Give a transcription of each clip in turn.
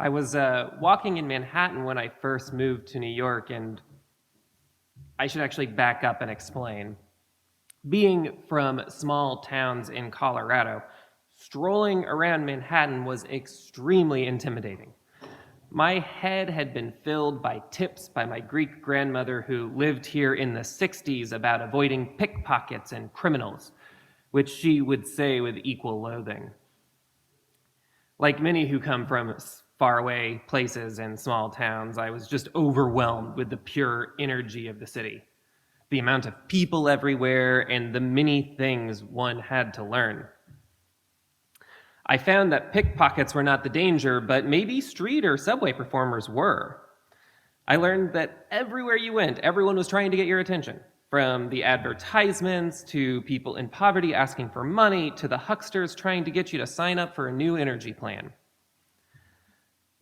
I was walking in Manhattan when I first moved to New York, and I should actually back up and explain. Being from small towns in Colorado, strolling around Manhattan was extremely intimidating. My head had been filled by tips by my Greek grandmother who lived here in the 60s about avoiding pickpockets and criminals, which she would say with equal loathing. Like many who come from faraway places and small towns, I was just overwhelmed with the pure energy of the city, the amount of people everywhere, and the many things one had to learn. I found that pickpockets were not the danger, but maybe street or subway performers were. I learned that everywhere you went, everyone was trying to get your attention, from the advertisements to people in poverty asking for money to the hucksters trying to get you to sign up for a new energy plan.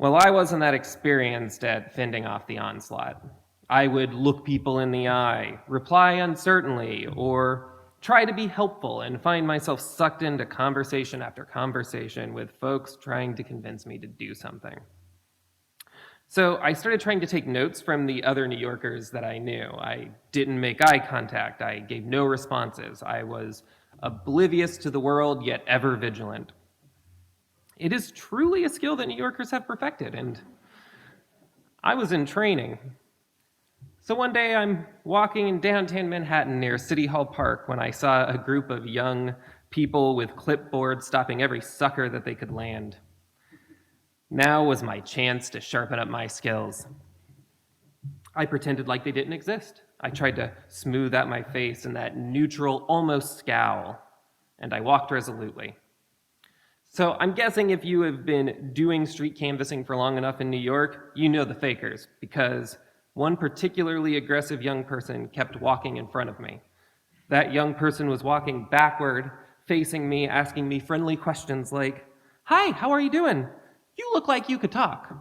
Well, I wasn't that experienced at fending off the onslaught. I would look people in the eye, reply uncertainly, or try to be helpful and find myself sucked into conversation after conversation with folks trying to convince me to do something. So I started trying to take notes from the other New Yorkers that I knew. I didn't make eye contact. I gave no responses. I was oblivious to the world, yet ever vigilant. It is truly a skill that New Yorkers have perfected, and I was in training. So one day I'm walking in downtown Manhattan near City Hall Park when I saw a group of young people with clipboards stopping every sucker that they could land. Now was my chance to sharpen up my skills. I pretended like they didn't exist. I tried to smooth out my face in that neutral, almost scowl, and I walked resolutely. So I'm guessing if you have been doing street canvassing for long enough in New York, you know the fakers, because one particularly aggressive young person kept walking in front of me. That young person was walking backward, facing me, asking me friendly questions like, "Hi, how are you doing? You look like you could talk."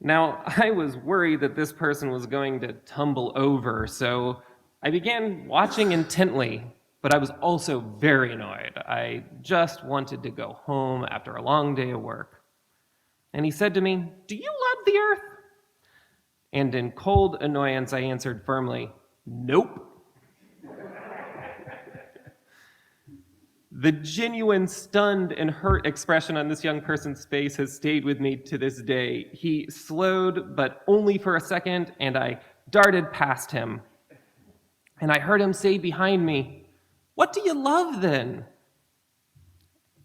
Now, I was worried that this person was going to tumble over, so I began watching intently, but I was also very annoyed. I just wanted to go home after a long day of work. And he said to me, "Do you love the earth?" And in cold annoyance, I answered firmly, "Nope." The genuine stunned and hurt expression on this young person's face has stayed with me to this day. He slowed, but only for a second, and I darted past him. And I heard him say behind me, "What do you love then?"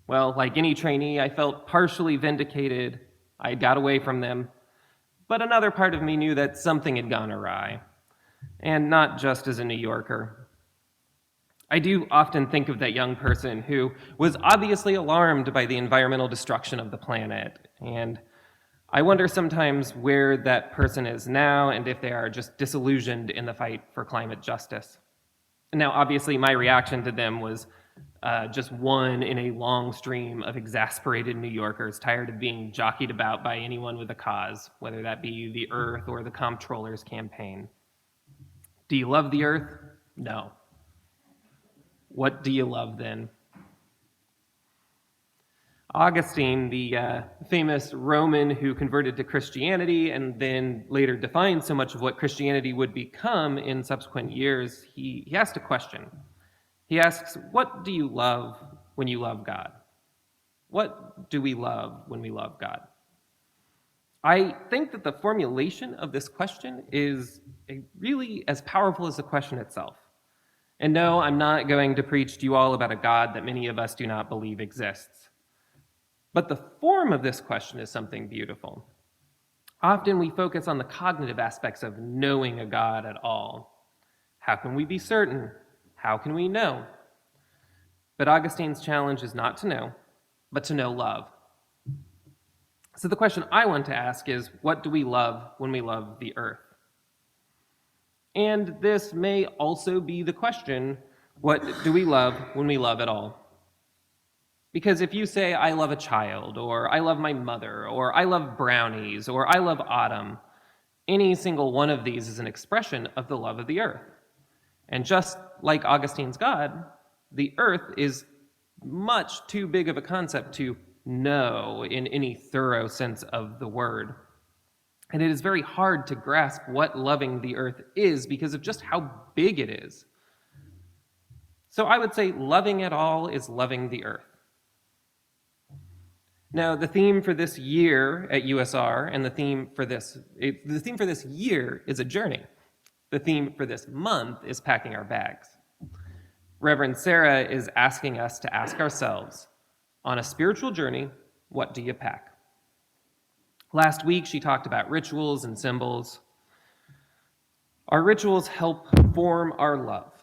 Well, like any trainee, I felt partially vindicated. I got away from them. But another part of me knew that something had gone awry, and not just as a New Yorker. I do often think of that young person who was obviously alarmed by the environmental destruction of the planet, and I wonder sometimes where that person is now and if they are just disillusioned in the fight for climate justice. Now, obviously, my reaction to them was just one in a long stream of exasperated New Yorkers tired of being jockeyed about by anyone with a cause, whether that be the Earth or the comptroller's campaign. Do you love the Earth? No. What do you love then? Augustine, the famous Roman who converted to Christianity and then later defined so much of what Christianity would become in subsequent years, he asked a question. He asks, what do you love when you love God? What do we love when we love God? I think that the formulation of this question is really as powerful as the question itself. And no, I'm not going to preach to you all about a God that many of us do not believe exists. But the form of this question is something beautiful. Often we focus on the cognitive aspects of knowing a God at all. How can we be certain? How can we know? But Augustine's challenge is not to know, but to know love. So the question I want to ask is, what do we love when we love the earth? And this may also be the question, what do we love when we love at all? Because if you say, I love a child, or I love my mother, or I love brownies, or I love autumn, any single one of these is an expression of the love of the earth. And just like Augustine's God, the earth is much too big of a concept to know in any thorough sense of the word. And it is very hard to grasp what loving the earth is because of just how big it is. So I would say loving it all is loving the earth. Now, the theme for this year at USR and the theme for this year is a journey. The theme for this month is packing our bags. Reverend Sarah is asking us to ask ourselves, on a spiritual journey, what do you pack? Last week, she talked about rituals and symbols. Our rituals help form our love.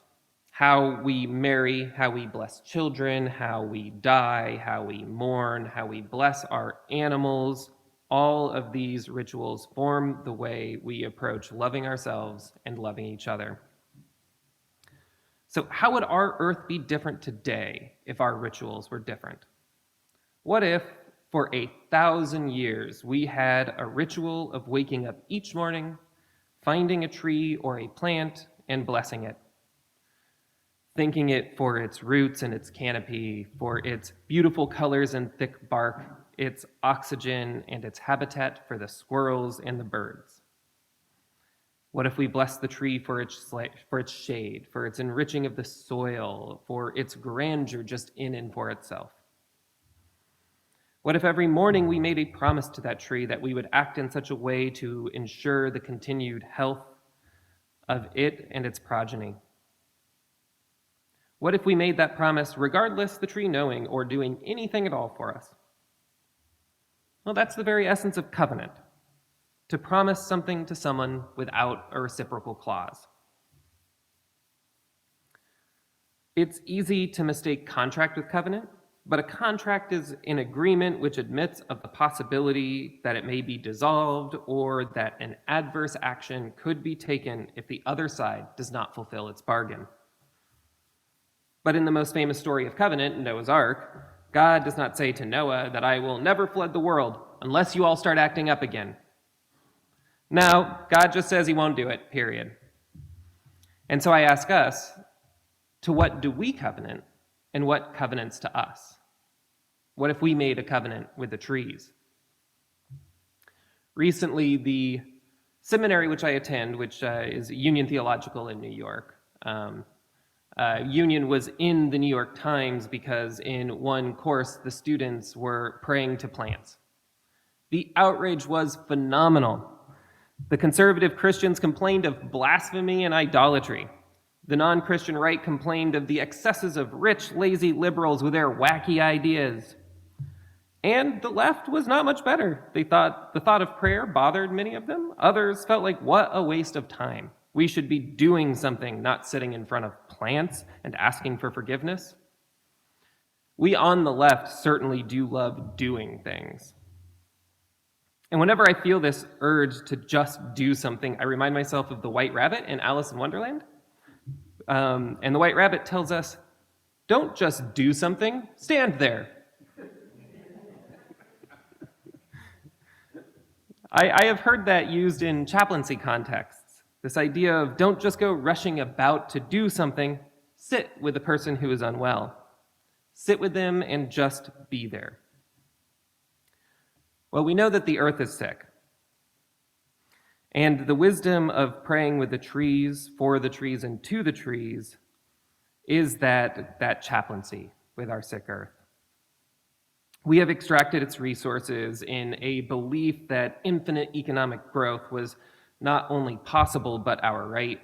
How we marry, how we bless children, how we die, how we mourn, how we bless our animals. All of these rituals form the way we approach loving ourselves and loving each other. So how would our earth be different today if our rituals were different? What if, for 1,000 years, we had a ritual of waking up each morning, finding a tree or a plant, and blessing it? Thanking it for its roots and its canopy, for its beautiful colors and thick bark, its oxygen and its habitat for the squirrels and the birds. What if we bless the tree for its shade, for its enriching of the soil, for its grandeur just in and for itself? What if every morning we made a promise to that tree that we would act in such a way to ensure the continued health of it and its progeny? What if we made that promise regardless the tree knowing or doing anything at all for us? Well, that's the very essence of covenant, to promise something to someone without a reciprocal clause. It's easy to mistake contract with covenant, but a contract is an agreement which admits of the possibility that it may be dissolved or that an adverse action could be taken if the other side does not fulfill its bargain. But in the most famous story of covenant, Noah's Ark, God does not say to Noah that I will never flood the world unless you all start acting up again. No, God just says he won't do it, period. And so I ask us, to what do we covenant and what covenants to us? What if we made a covenant with the trees? Recently, the seminary which I attend, which is Union Theological in New York, Union was in the New York Times because in one course the students were praying to plants. The outrage was phenomenal. The conservative Christians complained of blasphemy and idolatry. The non-Christian right complained of the excesses of rich, lazy liberals with their wacky ideas. And the left was not much better. They thought the thought of prayer bothered many of them. Others felt like, what a waste of time. We should be doing something, not sitting in front of plants and asking for forgiveness. We on the left certainly do love doing things. And whenever I feel this urge to just do something, I remind myself of the White Rabbit in Alice in Wonderland. And the White Rabbit tells us, don't just do something, stand there. I have heard that used in chaplaincy contexts. This idea of don't just go rushing about to do something, sit with the person who is unwell. Sit with them and just be there. Well, we know that the earth is sick. And the wisdom of praying with the trees, for the trees, and to the trees is that chaplaincy with our sick earth. We have extracted its resources in a belief that infinite economic growth was not only possible, but our right.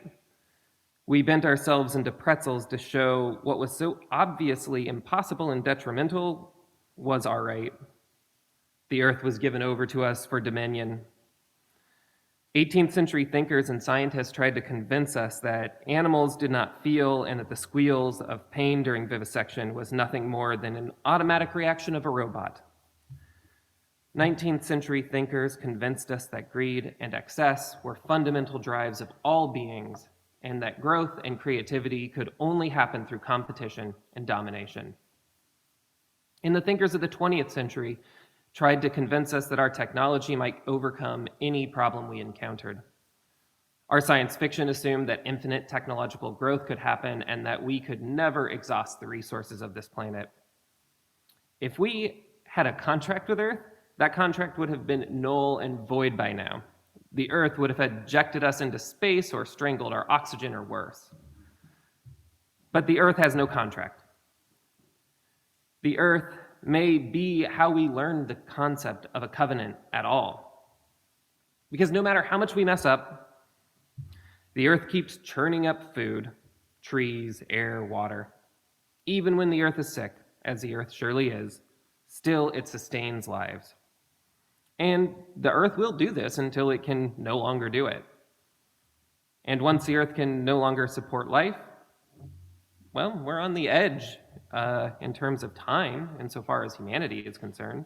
We bent ourselves into pretzels to show what was so obviously impossible and detrimental was our right. The earth was given over to us for dominion. 18th century thinkers and scientists tried to convince us that animals did not feel and that the squeals of pain during vivisection was nothing more than an automatic reaction of a robot. 19th century thinkers convinced us that greed and excess were fundamental drives of all beings and that growth and creativity could only happen through competition and domination. And the thinkers of the 20th century tried to convince us that our technology might overcome any problem we encountered. Our science fiction assumed that infinite technological growth could happen and that we could never exhaust the resources of this planet. If we had a contract with Earth, that contract would have been null and void by now. The Earth would have ejected us into space or strangled our oxygen or worse. But the Earth has no contract. The Earth may be how we learn the concept of a covenant at all. Because no matter how much we mess up, the Earth keeps churning up food, trees, air, water. Even when the Earth is sick, as the Earth surely is, still it sustains lives. And the Earth will do this until it can no longer do it. And once the Earth can no longer support life, well, we're on the edge in terms of time, insofar as humanity is concerned.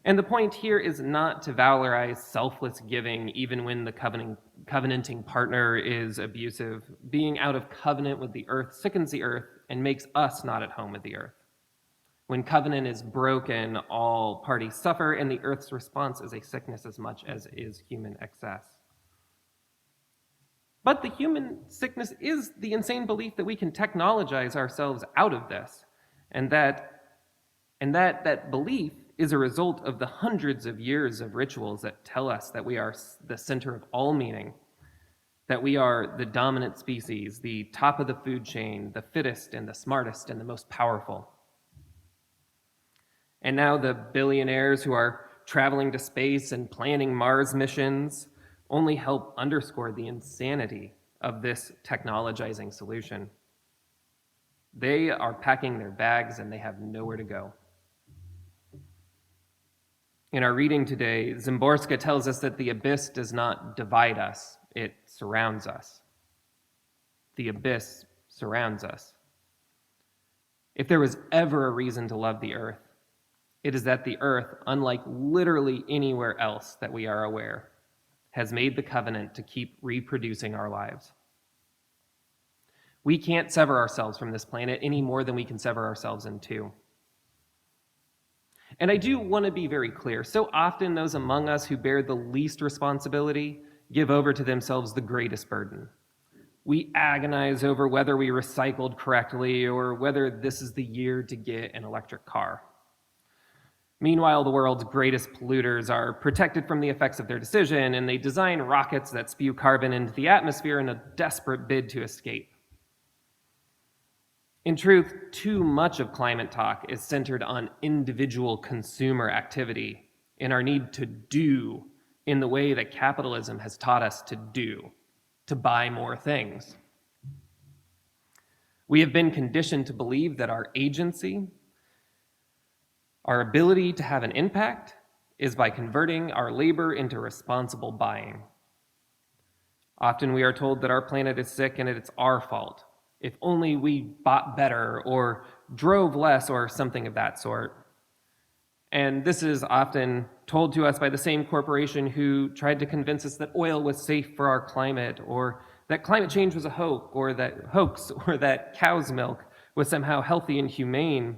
And the point here is not to valorize selfless giving, even when the covenanting partner is abusive. Being out of covenant with the Earth sickens the Earth and makes us not at home with the Earth. When covenant is broken, all parties suffer, and the Earth's response is a sickness as much as is human excess. But the human sickness is the insane belief that we can technologize ourselves out of this, and that belief is a result of the hundreds of years of rituals that tell us that we are the center of all meaning, that we are the dominant species, the top of the food chain, the fittest and the smartest and the most powerful. And now the billionaires who are traveling to space and planning Mars missions only help underscore the insanity of this technologizing solution. They are packing their bags and they have nowhere to go. In our reading today, Szymborska tells us that the abyss does not divide us, it surrounds us. The abyss surrounds us. If there was ever a reason to love the Earth, it is that the Earth, unlike literally anywhere else that we are aware, has made the covenant to keep reproducing our lives. We can't sever ourselves from this planet any more than we can sever ourselves in two. And I do want to be very clear. So often those among us who bear the least responsibility give over to themselves the greatest burden. We agonize over whether we recycled correctly or whether this is the year to get an electric car. Meanwhile, the world's greatest polluters are protected from the effects of their decision, and they design rockets that spew carbon into the atmosphere in a desperate bid to escape. In truth, too much of climate talk is centered on individual consumer activity and our need to do in the way that capitalism has taught us to do, to buy more things. We have been conditioned to believe that our agency, our ability to have an impact, is by converting our labor into responsible buying. Often we are told that our planet is sick and it's our fault. If only we bought better or drove less or something of that sort. And this is often told to us by the same corporation who tried to convince us that oil was safe for our climate, or that climate change was a hoax, or that cow's milk was somehow healthy and humane.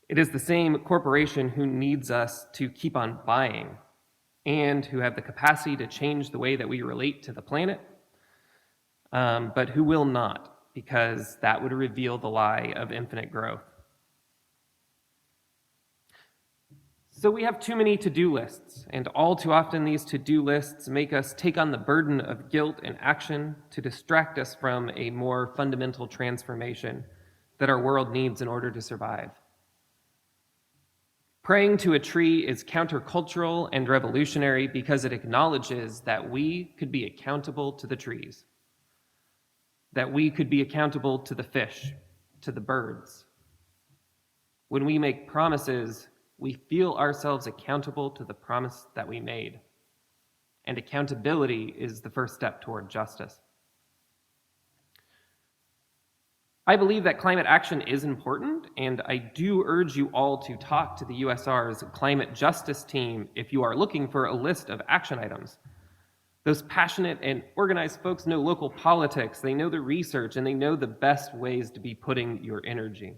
It is the same corporation who needs us to keep on buying and who have the capacity to change the way that we relate to the planet, but who will not, because that would reveal the lie of infinite growth. So we have too many to-do lists, and all too often these to-do lists make us take on the burden of guilt and action to distract us from a more fundamental transformation that our world needs in order to survive. Praying to a tree is countercultural and revolutionary because it acknowledges that we could be accountable to the trees, that we could be accountable to the fish, to the birds. When we make promises, we feel ourselves accountable to the promise that we made. And accountability is the first step toward justice. I believe that climate action is important, and I do urge you all to talk to the USR's climate justice team if you are looking for a list of action items. Those passionate and organized folks know local politics, they know the research, and they know the best ways to be putting your energy.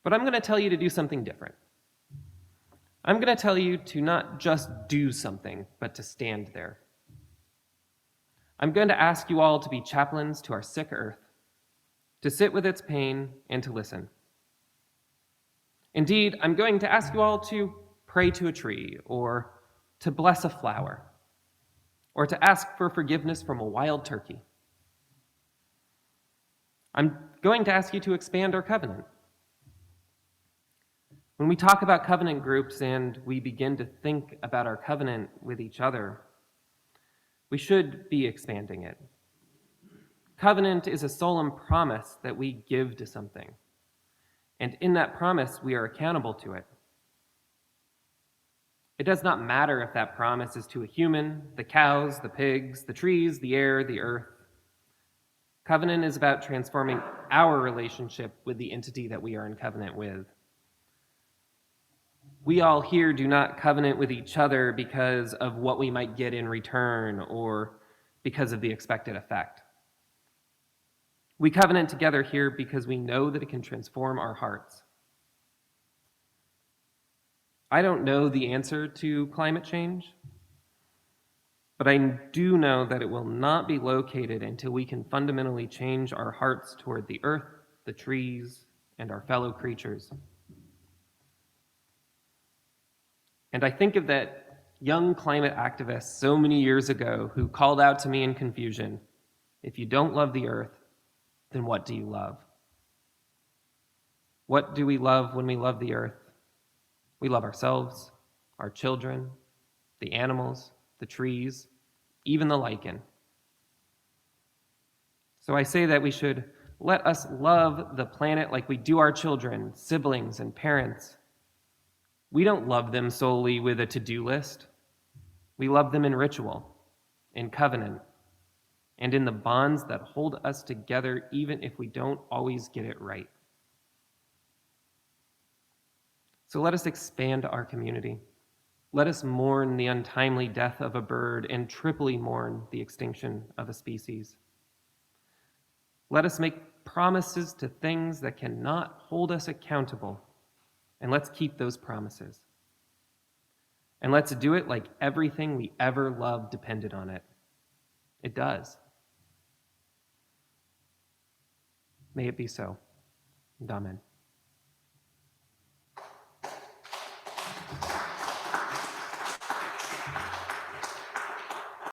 But I'm going to tell you to do something different. I'm going to tell you to not just do something, but to stand there. I'm going to ask you all to be chaplains to our sick earth, to sit with its pain and to listen. Indeed, I'm going to ask you all to pray to a tree, or to bless a flower, or to ask for forgiveness from a wild turkey. I'm going to ask you to expand our covenant. When we talk about covenant groups and we begin to think about our covenant with each other, we should be expanding it. Covenant is a solemn promise that we give to something, and in that promise, we are accountable to it. It does not matter if that promise is to a human, the cows, the pigs, the trees, the air, the earth. Covenant is about transforming our relationship with the entity that we are in covenant with. We all here do not covenant with each other because of what we might get in return or because of the expected effect. We covenant together here because we know that it can transform our hearts. I don't know the answer to climate change, but I do know that it will not be located until we can fundamentally change our hearts toward the earth, the trees, and our fellow creatures. And I think of that young climate activist so many years ago who called out to me in confusion, "If you don't love the earth, then what do you love?" What do we love when we love the earth? We love ourselves, our children, the animals, the trees, even the lichen. So I say that we should let us love the planet like we do our children, siblings, and parents. We don't love them solely with a to-do list. We love them in ritual, in covenant, and in the bonds that hold us together even if we don't always get it right. So let us expand our community. Let us mourn the untimely death of a bird and triply mourn the extinction of a species. Let us make promises to things that cannot hold us accountable, and let's keep those promises. And let's do it like everything we ever loved depended on it. It does. May it be so. Amen.